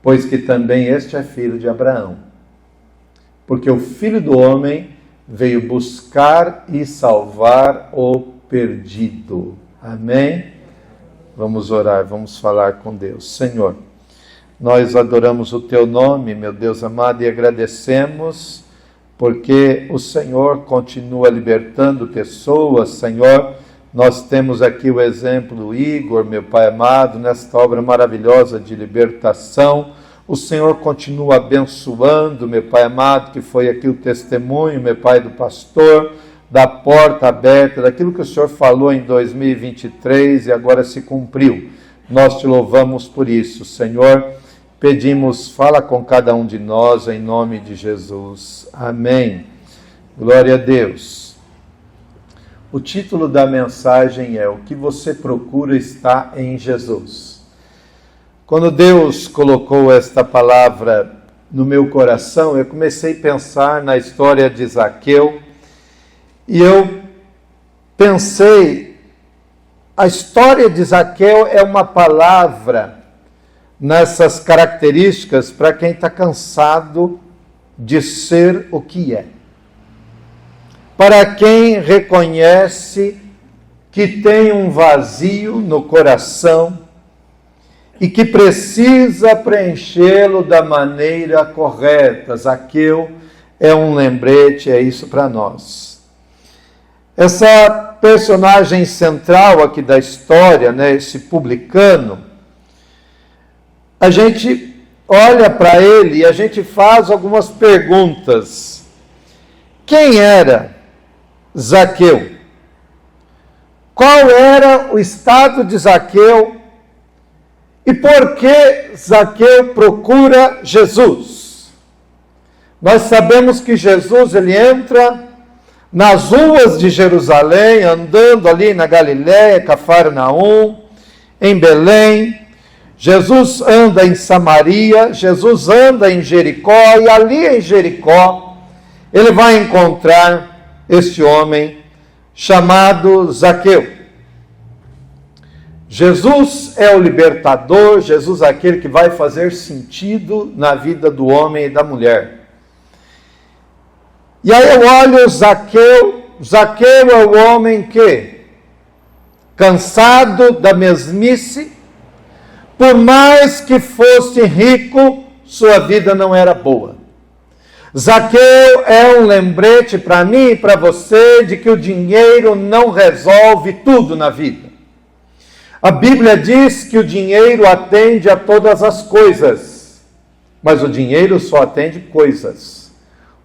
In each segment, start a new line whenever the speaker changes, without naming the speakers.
pois que também este é filho de Abraão. Porque o Filho do Homem veio buscar e salvar o perdido. Amém? Vamos orar, vamos falar com Deus. Senhor, nós adoramos o Teu nome, meu Deus amado, e agradecemos porque o Senhor continua libertando pessoas. Senhor, nós temos aqui o exemplo do Igor, meu Pai amado, nesta obra maravilhosa de libertação. O Senhor continua abençoando, meu Pai amado, que foi aqui o testemunho, meu Pai, do pastor, da porta aberta, daquilo que o Senhor falou em 2023 e agora se cumpriu. Nós te louvamos por isso, Senhor. Pedimos, fala com cada um de nós, em nome de Jesus. Amém. Glória a Deus. O título da mensagem é: O que você procura está em Jesus. Quando Deus colocou esta palavra no meu coração, eu comecei a pensar na história de Zaqueu, e eu pensei, a história de Zaqueu é uma palavra nessas características para quem está cansado de ser o que é. Para quem reconhece que tem um vazio no coração e que precisa preenchê-lo da maneira correta. Zaqueu é um lembrete, é isso para nós. Essa personagem central aqui da história, né, esse publicano, a gente olha para ele e a gente faz algumas perguntas. Quem era Zaqueu? Qual era o estado de Zaqueu? E por que Zaqueu procura Jesus? Nós sabemos que Jesus, ele entra nas ruas de Jerusalém, andando ali na Galiléia, Cafarnaum, em Belém. Jesus anda em Samaria, Jesus anda em Jericó, e ali em Jericó, ele vai encontrar este homem chamado Zaqueu. Jesus é o libertador, Jesus é aquele que vai fazer sentido na vida do homem e da mulher. E aí eu olho Zaqueu é o homem que, cansado da mesmice, por mais que fosse rico, sua vida não era boa. Zaqueu é um lembrete para mim e para você de que o dinheiro não resolve tudo na vida. A Bíblia diz que o dinheiro atende a todas as coisas, mas o dinheiro só atende coisas.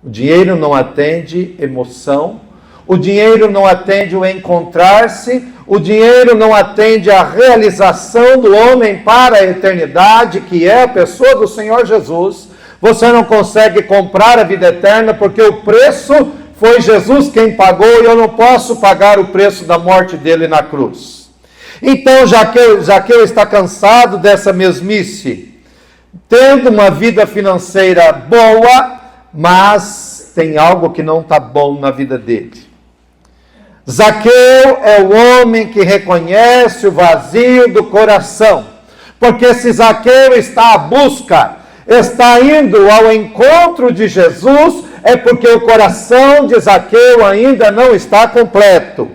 O dinheiro não atende emoção, o dinheiro não atende o encontrar-se, o dinheiro não atende a realização do homem para a eternidade, que é a pessoa do Senhor Jesus. Você não consegue comprar a vida eterna porque o preço foi Jesus quem pagou e eu não posso pagar o preço da morte dele na cruz. Então Zaqueu está cansado dessa mesmice, tendo uma vida financeira boa, mas tem algo que não está bom na vida dele. Zaqueu é o homem que reconhece o vazio do coração, porque se Zaqueu está à busca, está indo ao encontro de Jesus, é porque o coração de Zaqueu ainda não está completo.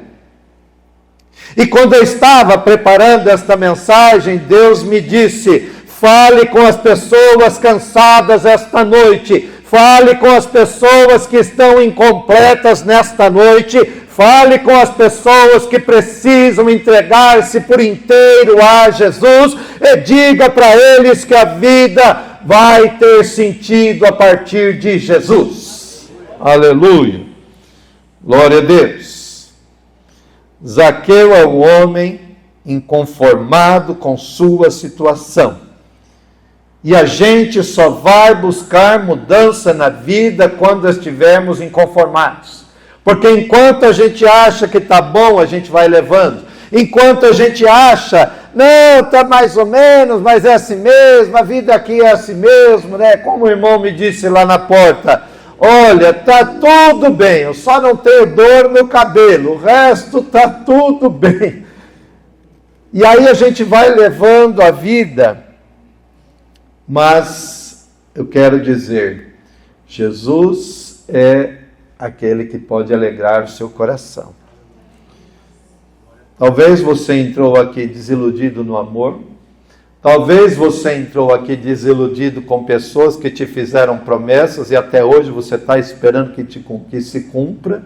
E quando eu estava preparando esta mensagem, Deus me disse: fale com as pessoas cansadas esta noite, fale com as pessoas que estão incompletas nesta noite, fale com as pessoas que precisam entregar-se por inteiro a Jesus e diga para eles que a vida vai ter sentido a partir de Jesus. Aleluia! Glória a Deus! Zaqueu é o homem inconformado com sua situação. E a gente só vai buscar mudança na vida quando estivermos inconformados. Porque enquanto a gente acha que está bom, a gente vai levando. Enquanto a gente acha, não, está mais ou menos, mas é assim mesmo, a vida aqui é assim mesmo, né? Como o irmão me disse lá na porta, olha, está tudo bem, eu só não tenho dor no cabelo, o resto está tudo bem. E aí a gente vai levando a vida Mas eu quero dizer, Jesus é aquele que pode alegrar o seu coração. Talvez você entrou aqui desiludido no amor. Talvez você entrou aqui desiludido com pessoas que te fizeram promessas e até hoje você está esperando que se cumpra.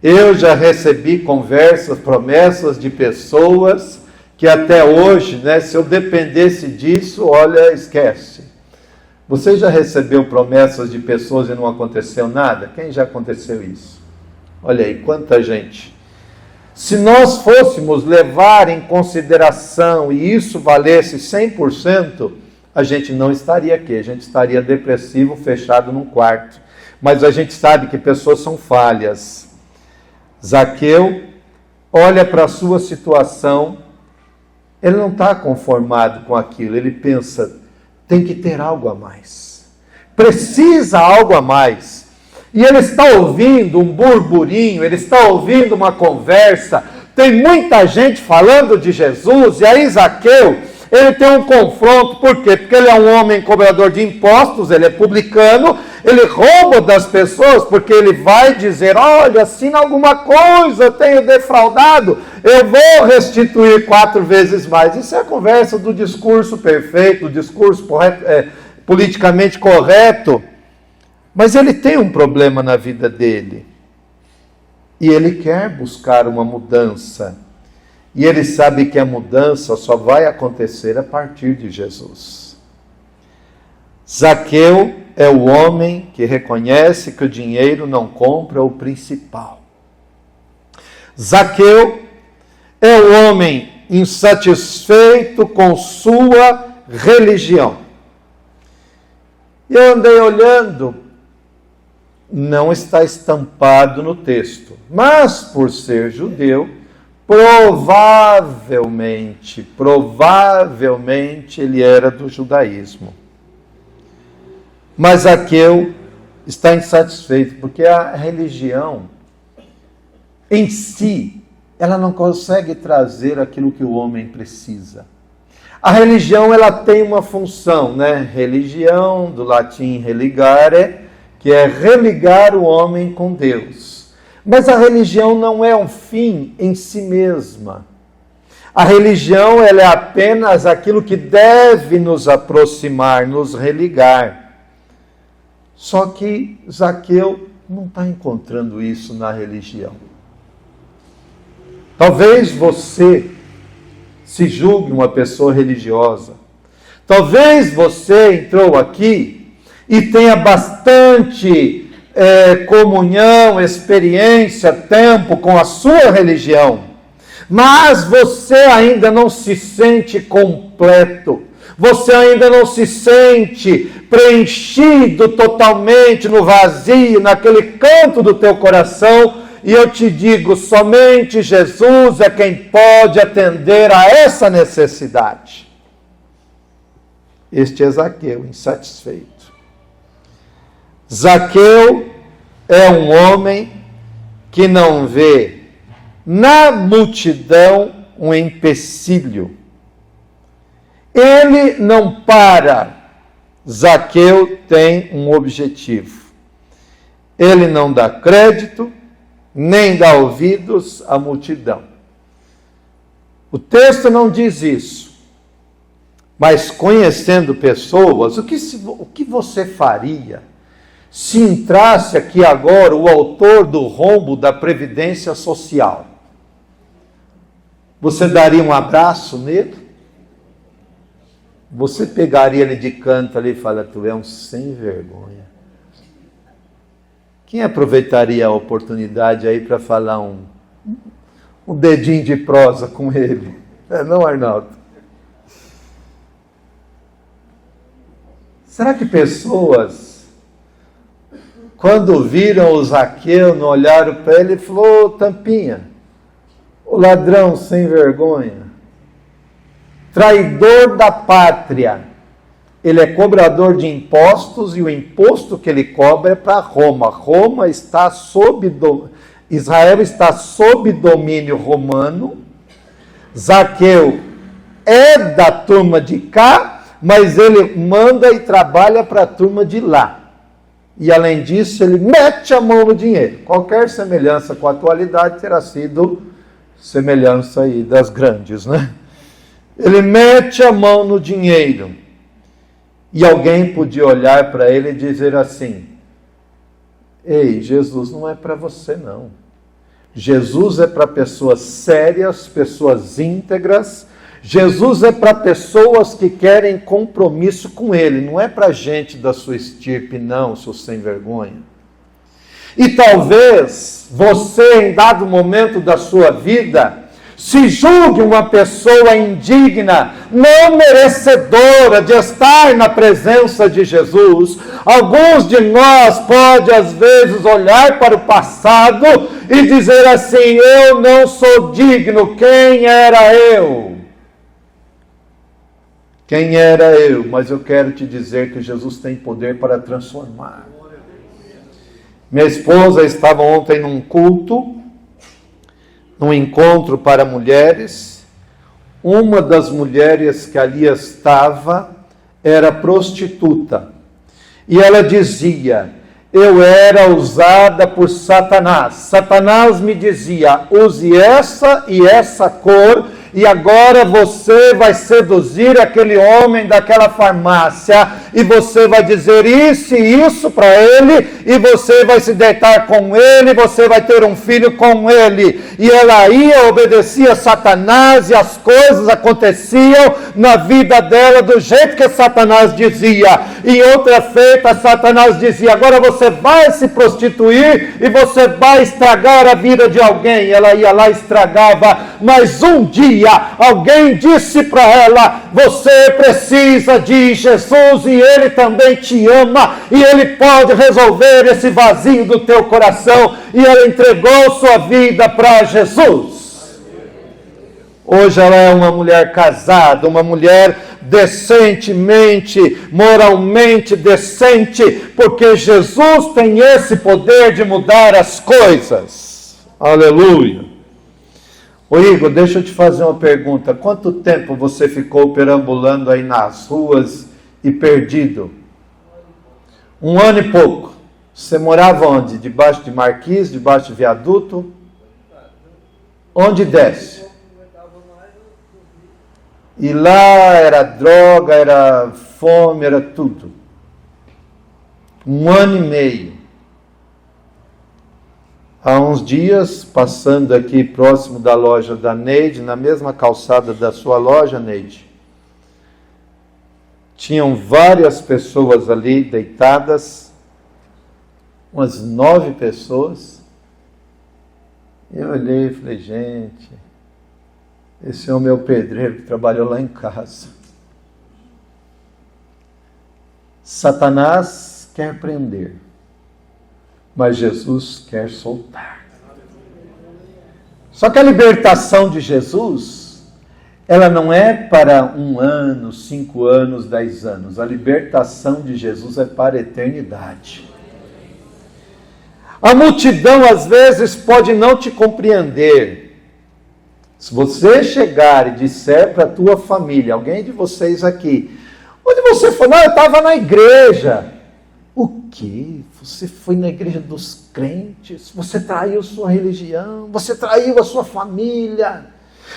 Eu já recebi conversas, promessas de pessoas que até hoje, se eu dependesse disso, olha, esquece. Você já recebeu promessas de pessoas e não aconteceu nada? Quem já aconteceu isso? Olha aí, quanta gente. Se nós fôssemos levar em consideração e isso valesse 100%, a gente não estaria aqui, a gente estaria depressivo, fechado num quarto. Mas a gente sabe que pessoas são falhas. Zaqueu olha para a sua situação, ele não está conformado com aquilo, ele pensa, tem que ter algo a mais. Precisa algo a mais. E ele está ouvindo um burburinho, ele está ouvindo uma conversa, tem muita gente falando de Jesus, e aí Zaqueu, ele tem um confronto, por quê? Porque ele é um homem cobrador de impostos, ele é publicano, ele rouba das pessoas, porque ele vai dizer, olha, assina alguma coisa, eu tenho defraudado, eu vou restituir 4 vezes mais. Isso é a conversa do discurso perfeito, do discurso politicamente correto. Mas ele tem um problema na vida dele. E ele quer buscar uma mudança. E ele sabe que a mudança só vai acontecer a partir de Jesus. Zaqueu é o homem que reconhece que o dinheiro não compra o principal. Zaqueu é o homem insatisfeito com sua religião. E eu andei olhando, não está estampado no texto, mas por ser judeu, provavelmente ele era do judaísmo. Mas Zaqueu está insatisfeito, porque a religião em si, ela não consegue trazer aquilo que o homem precisa. A religião, ela tem uma função, Religião, do latim religare, que é religar o homem com Deus. Mas a religião não é um fim em si mesma. A religião, ela é apenas aquilo que deve nos aproximar, nos religar. Só que Zaqueu não está encontrando isso na religião. Talvez você se julgue uma pessoa religiosa. Talvez você entrou aqui e tenha bastante comunhão, experiência, tempo com a sua religião, mas você ainda não se sente completo, você ainda não se sente preenchido totalmente no vazio, naquele canto do teu coração, e eu te digo, somente Jesus é quem pode atender a essa necessidade. Este é Zaqueu, insatisfeito. Zaqueu é um homem que não vê na multidão um empecilho. Ele não para. Zaqueu tem um objetivo. Ele não dá crédito, nem dá ouvidos à multidão. O texto não diz isso. Mas conhecendo pessoas, o que você faria se entrasse aqui agora o autor do rombo da Previdência Social? Você daria um abraço nele? Você pegaria ele de canto ali e fala, tu é um sem vergonha. Quem aproveitaria a oportunidade aí para falar um dedinho de prosa com ele? Não, Arnaldo? Será que pessoas, quando viram o Zaqueu, não olharam para ele e falaram, Tampinha, o ladrão sem vergonha, traidor da pátria, ele é cobrador de impostos e o imposto que ele cobra é para Roma. Israel está sob domínio romano. Zaqueu é da turma de cá, mas ele manda e trabalha para a turma de lá. E além disso, ele mete a mão no dinheiro. Qualquer semelhança com a atualidade terá sido semelhança aí das grandes, né? Ele mete a mão no dinheiro. E alguém podia olhar para ele e dizer assim: ei, Jesus não é para você não. Jesus é para pessoas sérias, pessoas íntegras. Jesus é para pessoas que querem compromisso com Ele. Não é para gente da sua estirpe, não, seu sem vergonha. E talvez você, em dado momento da sua vida, se julgue uma pessoa indigna, não merecedora de estar na presença de Jesus. Alguns de nós podem, às vezes, olhar para o passado e dizer assim: eu não sou digno, quem era eu? Quem era eu? Mas eu quero te dizer que Jesus tem poder para transformar. Minha esposa estava ontem num culto, num encontro para mulheres. Uma das mulheres que ali estava era prostituta. E ela dizia: eu era usada por Satanás. Satanás me dizia: use essa e essa cor, e agora você vai seduzir aquele homem daquela farmácia, e você vai dizer isso e isso para ele, e você vai se deitar com ele, você vai ter um filho com ele. E ela ia, obedecia a Satanás, e as coisas aconteciam na vida dela do jeito que Satanás dizia. Em outra feita, Satanás dizia: agora você vai se prostituir e você vai estragar a vida de alguém. Ela ia lá e estragava, mas um dia alguém disse para ela: você precisa de Jesus e Ele também te ama e Ele pode resolver esse vazio do teu coração. E ela entregou sua vida para Jesus. Hoje ela é uma mulher casada, uma mulher decentemente, moralmente decente, porque Jesus tem esse poder de mudar as coisas. Aleluia. Ô Igor, deixa eu te fazer uma pergunta. Quanto tempo você ficou perambulando aí nas ruas e perdido? 1 ano e pouco. Você morava onde? Debaixo de marquise, debaixo de viaduto? Onde desce? E lá era droga, era fome, era tudo. 1 ano e meio. Há uns dias, passando aqui próximo da loja da Neide, na mesma calçada da sua loja, Neide, tinham várias pessoas ali deitadas, umas 9 pessoas. Eu olhei e falei: gente, esse é o meu pedreiro que trabalhou lá em casa. Satanás quer prender, mas Jesus quer soltar. Só que a libertação de Jesus, ela não é para 1 ano, 5 anos, 10 anos. A libertação de Jesus é para a eternidade. A multidão às vezes pode não te compreender. Se você chegar e disser para a tua família, alguém de vocês aqui: onde você foi? Não, eu estava na igreja. O quê? Você foi na igreja dos crentes? Você traiu sua religião? Você traiu a sua família?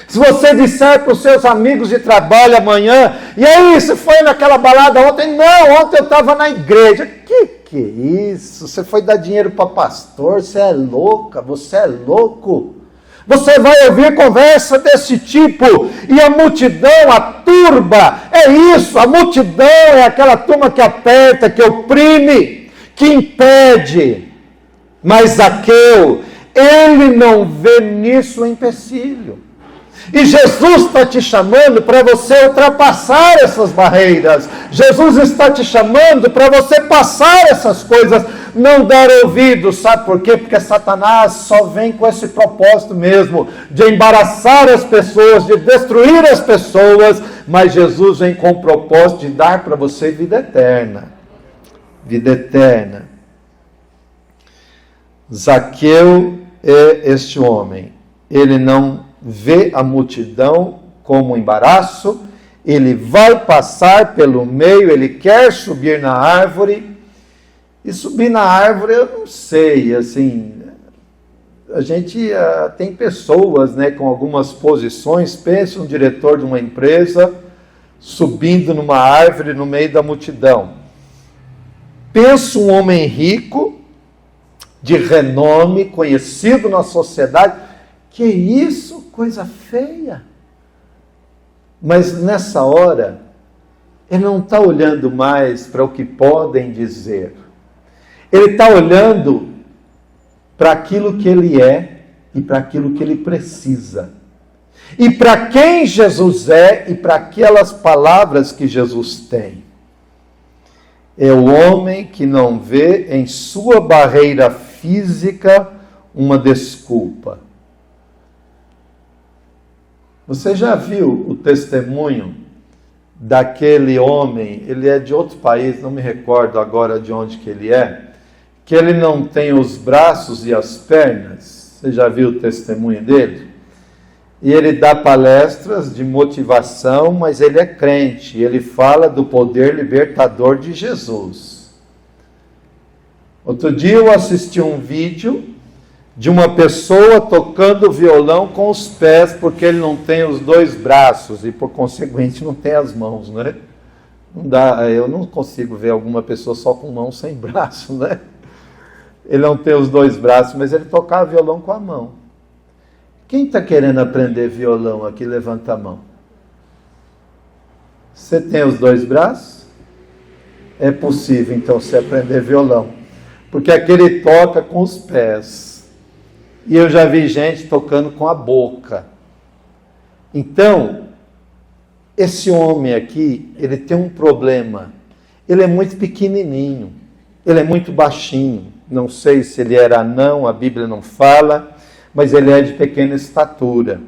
Se você disser para os seus amigos de trabalho amanhã: e aí, você foi naquela balada ontem? Não, ontem eu estava na igreja. Que é isso? Você foi dar dinheiro para pastor? Você é louca? Você é louco? Você vai ouvir conversa desse tipo, e a multidão, a turba, é isso, a multidão é aquela turma que aperta, que oprime, que impede. Mas Zaqueu, ele não vê nisso um empecilho. E Jesus está te chamando para você ultrapassar essas barreiras. Jesus está te chamando para você passar essas coisas, não dar ouvido. Sabe por quê? Porque Satanás só vem com esse propósito mesmo, de embaraçar as pessoas, de destruir as pessoas. Mas Jesus vem com o propósito de dar para você vida eterna. Vida eterna. Zaqueu é este homem. Ele não vê a multidão como um embaraço, ele vai passar pelo meio, ele quer subir na árvore. E subir na árvore, eu não sei, assim, a gente tem pessoas, né, com algumas posições. Pensa um diretor de uma empresa subindo numa árvore no meio da multidão. Pensa um homem rico, de renome, conhecido na sociedade. Que isso, coisa feia. Mas nessa hora, ele não está olhando mais para o que podem dizer. Ele está olhando para aquilo que ele é e para aquilo que ele precisa. E para quem Jesus é e para aquelas palavras que Jesus tem. É o homem que não vê em sua barreira física uma desculpa. Você já viu o testemunho daquele homem? Ele é de outro país, não me recordo agora de onde que ele é. Que ele não tem os braços e as pernas. Você já viu o testemunho dele? E ele dá palestras de motivação, mas ele é crente. Ele fala do poder libertador de Jesus. Outro dia eu assisti um vídeo de uma pessoa tocando violão com os pés, porque ele não tem os dois braços e, por conseguinte, não tem as mãos, né? Não dá, eu não consigo ver alguma pessoa só com mão sem braço, né? Ele não tem os dois braços, mas ele tocava violão com a mão. Quem está querendo aprender violão aqui, levanta a mão. Você tem os dois braços? É possível, então, você aprender violão. Porque aqui ele toca com os pés. E eu já vi gente tocando com a boca. Então, esse homem aqui, ele tem um problema. Ele é muito pequenininho. Ele é muito baixinho. Não sei se ele era anão, a Bíblia não fala, mas ele é de pequena estatura.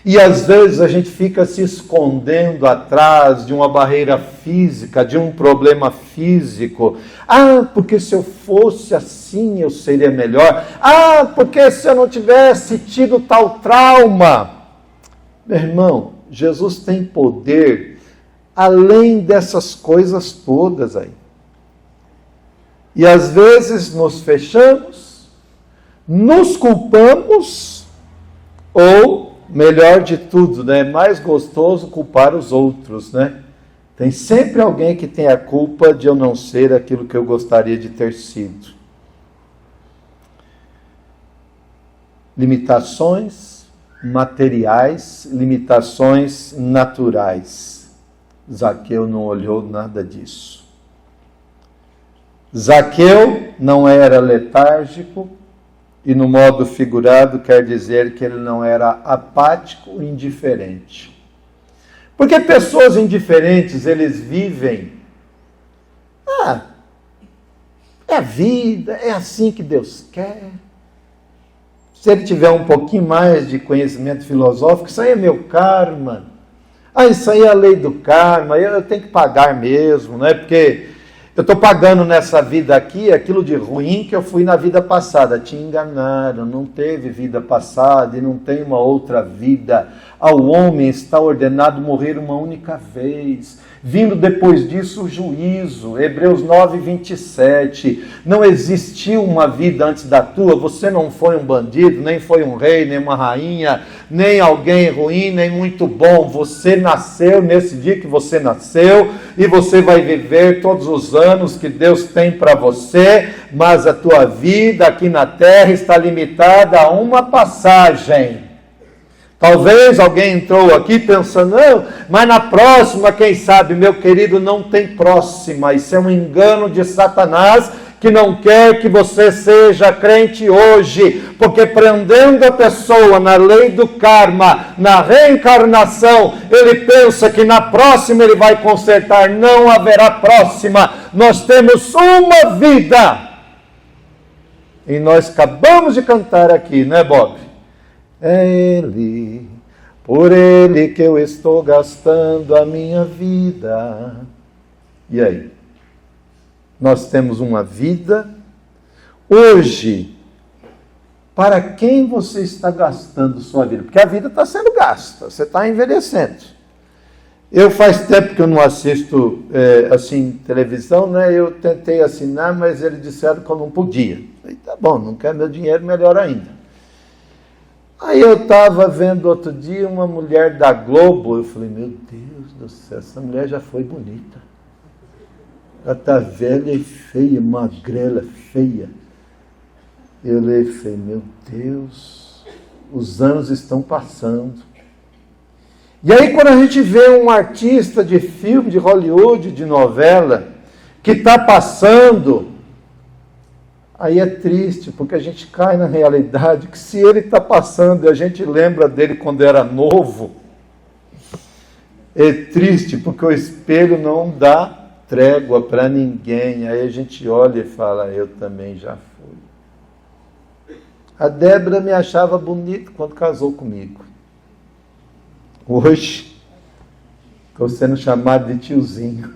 E às vezes a gente fica se escondendo atrás de uma barreira física, de um problema físico. Ah, porque se eu fosse assim eu seria melhor. Ah, porque se eu não tivesse tido tal trauma. Meu irmão, Jesus tem poder além dessas coisas todas aí. E às vezes nos fechamos, nos culpamos, ou, melhor de tudo, né, é mais gostoso culpar os outros, né? Tem sempre alguém que tem a culpa de eu não ser aquilo que eu gostaria de ter sido. Limitações materiais, limitações naturais. Zaqueu não olhou nada disso. Zaqueu não era letárgico, e no modo figurado quer dizer que ele não era apático, indiferente. Porque pessoas indiferentes, eles vivem, é a vida, é assim que Deus quer. Se ele tiver um pouquinho mais de conhecimento filosófico, isso aí é meu karma. Isso aí é a lei do karma, eu tenho que pagar mesmo, não é? Porque eu estou pagando nessa vida aqui aquilo de ruim que eu fui na vida passada. Te enganaram, não teve vida passada e não tem uma outra vida. Ao homem está ordenado morrer uma única vez. Vindo depois disso o juízo. Hebreus 9, 27. Não existiu uma vida antes da tua. Você não foi um bandido, nem foi um rei, nem uma rainha, nem alguém ruim, nem muito bom. Você nasceu nesse dia que você nasceu e você vai viver todos os anos que Deus tem para você, mas a tua vida aqui na terra está limitada a uma passagem. Talvez alguém entrou aqui pensando, não, mas na próxima, quem sabe, meu querido, não tem próxima. Isso é um engano de Satanás, que não quer que você seja crente hoje, porque prendendo a pessoa na lei do karma, na reencarnação, ele pensa que na próxima ele vai consertar. Não haverá próxima. Nós temos uma vida. E nós acabamos de cantar aqui, né, Bob? É Ele, por Ele que eu estou gastando a minha vida. E aí? Nós temos uma vida. Hoje, para quem você está gastando sua vida? Porque a vida está sendo gasta, você está envelhecendo. Eu faz tempo que eu não assisto assim televisão, né? Eu tentei assinar, mas eles disseram que eu não podia. Falei, tá bom, não quer meu dinheiro, melhor ainda. Aí eu estava vendo outro dia uma mulher da Globo, eu falei, meu Deus do céu, essa mulher já foi bonita. Ela está velha e feia, magrela, feia. Eu olhei e falei, meu Deus, os anos estão passando. E aí quando a gente vê um artista de filme, de Hollywood, de novela, que está passando, aí é triste, porque a gente cai na realidade que se ele está passando e a gente lembra dele quando era novo, é triste, porque o espelho não dá trégua para ninguém. Aí a gente olha e fala, eu também já fui. A Débora me achava bonita quando casou comigo. Hoje, estou sendo chamado de tiozinho.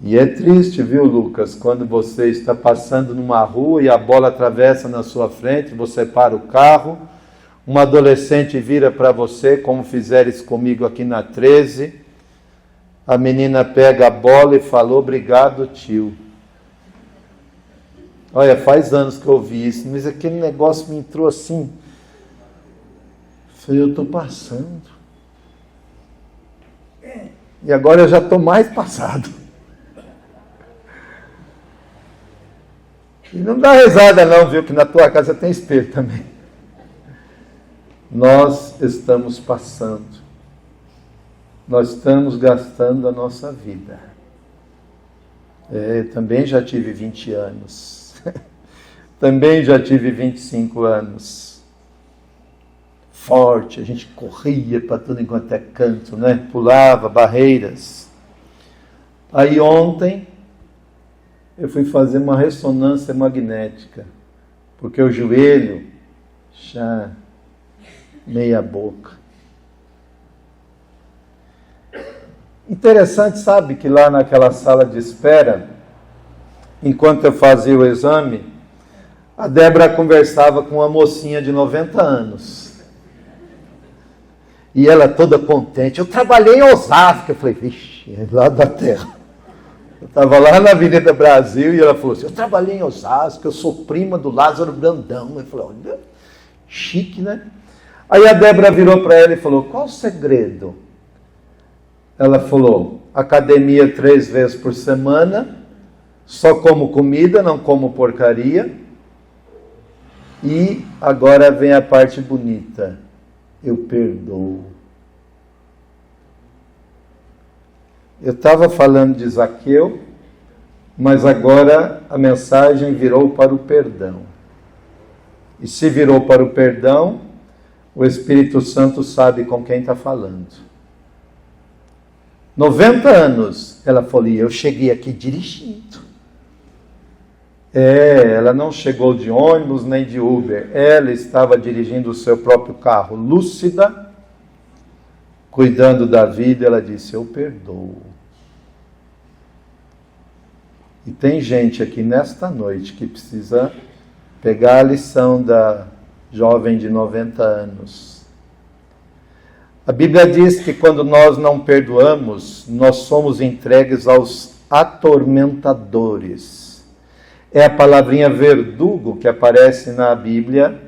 E é triste, viu, Lucas, quando você está passando numa rua e a bola atravessa na sua frente, você para o carro, uma adolescente vira para você, como fizeres comigo aqui na 13, a menina pega a bola e fala, obrigado, tio. Olha, faz anos que eu ouvi isso, mas aquele negócio me entrou assim. Falei, eu estou passando. E agora eu já estou mais passado. E não dá risada não, viu? Que na tua casa tem espelho também. Nós estamos passando. Nós estamos gastando a nossa vida. Eu também já tive 20 anos. Também já tive 25 anos. Forte, a gente corria para tudo enquanto é canto, né? Pulava barreiras. Aí ontem eu fui fazer uma ressonância magnética, porque o joelho já meia boca. Interessante, sabe, que lá naquela sala de espera, enquanto eu fazia o exame, a Débora conversava com uma mocinha de 90 anos. E ela toda contente. Eu trabalhei em Osasco. Eu falei, vixe, é lá da terra. Eu estava lá na Avenida Brasil e ela falou assim, eu trabalhei em Osasco, eu sou prima do Lázaro Brandão. Eu falei, olha, chique, né? Aí a Débora virou para ela e falou, qual o segredo? Ela falou, academia 3 vezes por semana, só como comida, não como porcaria. E agora vem a parte bonita. Eu perdoo. Eu estava falando de Zaqueu, mas agora a mensagem virou para o perdão. E se virou para o perdão, o Espírito Santo sabe com quem está falando. 90 anos, ela falou, eu cheguei aqui dirigindo. Ela não chegou de ônibus nem de Uber. Ela estava dirigindo o seu próprio carro, lúcida, cuidando da vida. Ela disse, eu perdoo. E tem gente aqui nesta noite que precisa pegar a lição da jovem de 90 anos. A Bíblia diz que quando nós não perdoamos, nós somos entregues aos atormentadores. É a palavrinha verdugo que aparece na Bíblia,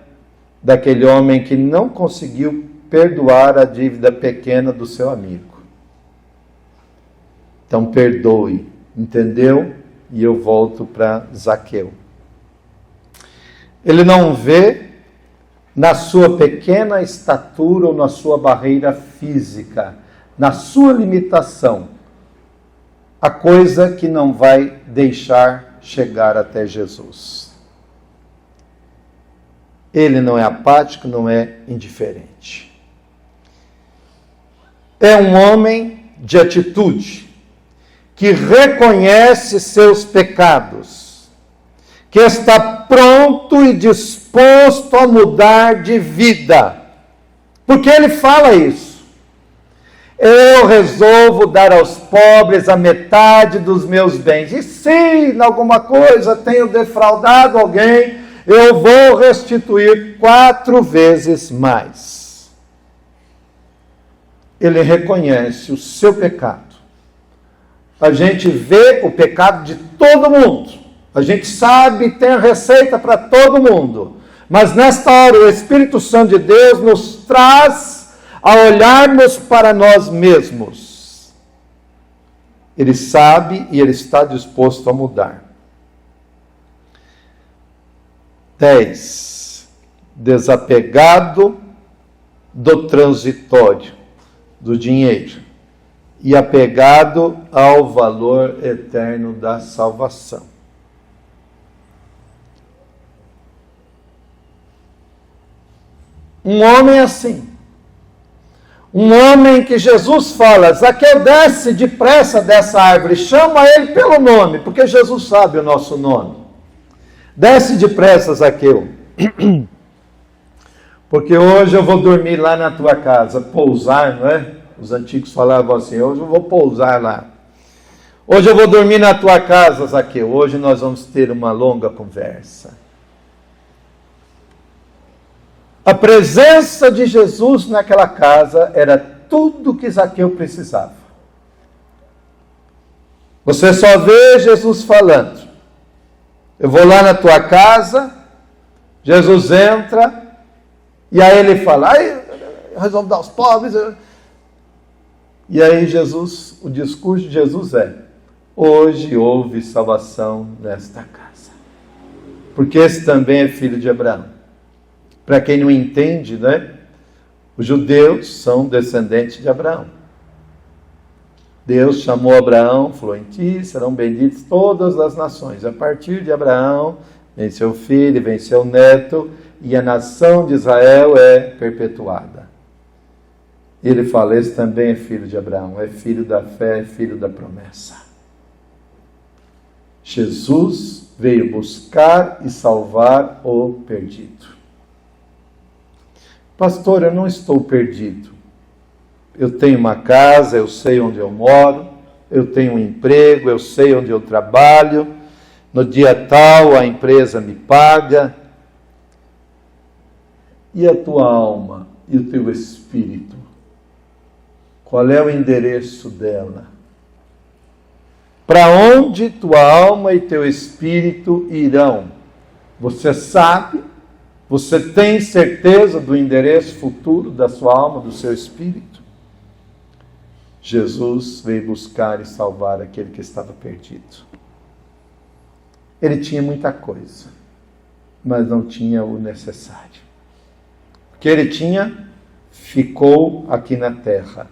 daquele homem que não conseguiu perdoar a dívida pequena do seu amigo. Então perdoe, entendeu? E eu volto para Zaqueu. Ele não vê na sua pequena estatura ou na sua barreira física, na sua limitação, a coisa que não vai deixar chegar até Jesus. Ele não é apático, não é indiferente. É um homem de atitude, que reconhece seus pecados, que está pronto e disposto a mudar de vida. Porque ele fala isso. Eu resolvo dar aos pobres a metade dos meus bens. E se em alguma coisa tenho defraudado alguém, eu vou restituir 4 vezes mais. ele reconhece o seu pecado. A gente vê o pecado de todo mundo. A gente sabe, tem a receita para todo mundo. Mas nesta hora o Espírito Santo de Deus nos traz a olharmos para nós mesmos. Ele sabe e ele está disposto a mudar. 10. Desapegado do transitório, do dinheiro, e apegado ao valor eterno da salvação. Um homem assim, um homem que Jesus fala, Zaqueu, desce depressa dessa árvore, chama ele pelo nome, porque Jesus sabe o nosso nome. Desce depressa, Zaqueu, porque hoje eu vou dormir lá na tua casa, pousar, não é? Os antigos falavam assim, hoje eu vou pousar lá. Hoje eu vou dormir na tua casa, Zaqueu, hoje nós vamos ter uma longa conversa. A presença de Jesus naquela casa era tudo que Zaqueu precisava. Você só vê Jesus falando. Eu vou lá na tua casa, Jesus entra, e aí ele fala, resolve dar aos pobres. E aí Jesus, o discurso de Jesus é, hoje houve salvação nesta casa. Porque esse também é filho de Abraão. Para quem não entende, né? Os judeus são descendentes de Abraão. Deus chamou Abraão, falou, em ti serão benditas todas as nações. A partir de Abraão, vem seu filho, vem seu neto, e a nação de Israel é perpetuada. Ele fala, esse também é filho de Abraão, é filho da fé, é filho da promessa. Jesus veio buscar e salvar o perdido. Pastor, eu não estou perdido. Eu tenho uma casa, eu sei onde eu moro, eu tenho um emprego, eu sei onde eu trabalho, no dia tal a empresa me paga. E a tua alma e o teu espírito? Qual é o endereço dela? Para onde tua alma e teu espírito irão? Você sabe? Você tem certeza do endereço futuro da sua alma, do seu espírito? Jesus veio buscar e salvar aquele que estava perdido. Ele tinha muita coisa, mas não tinha o necessário. O que ele tinha, ficou aqui na terra.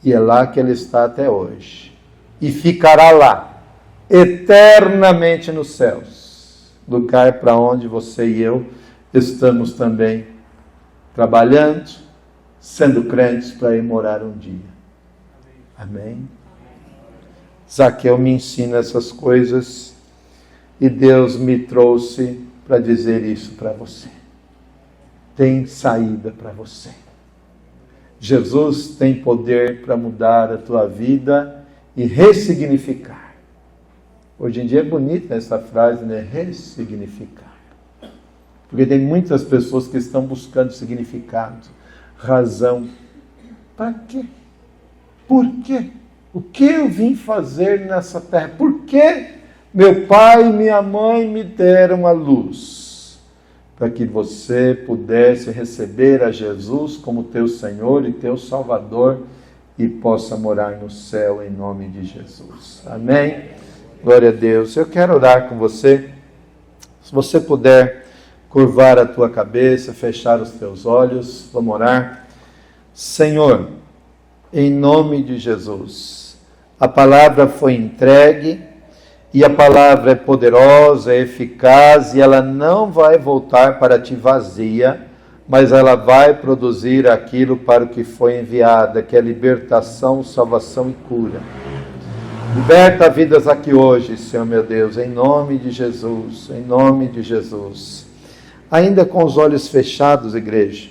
E é lá que ele está até hoje. E ficará lá, eternamente nos céus. Lugar para onde você e eu estamos também trabalhando, sendo crentes para ir morar um dia. Amém? Zaqueu me ensina essas coisas e Deus me trouxe para dizer isso para você. Tem saída para você. Jesus tem poder para mudar a tua vida e ressignificar. Hoje em dia é bonita essa frase, né? Ressignificar. Porque tem muitas pessoas que estão buscando significado, razão. Para quê? Por quê? O que eu vim fazer nessa terra? Por que meu pai e minha mãe me deram a luz? Para que você pudesse receber a Jesus como teu Senhor e teu Salvador e possa morar no céu em nome de Jesus. Amém? Glória a Deus. Eu quero orar com você. Se você puder curvar a tua cabeça, fechar os teus olhos, vamos orar. Senhor, em nome de Jesus, a palavra foi entregue e a palavra é poderosa, é eficaz e ela não vai voltar para ti vazia, mas ela vai produzir aquilo para o que foi enviada, que é libertação, salvação e cura. Liberta vidas aqui hoje, Senhor meu Deus, em nome de Jesus, em nome de Jesus. Ainda com os olhos fechados, igreja,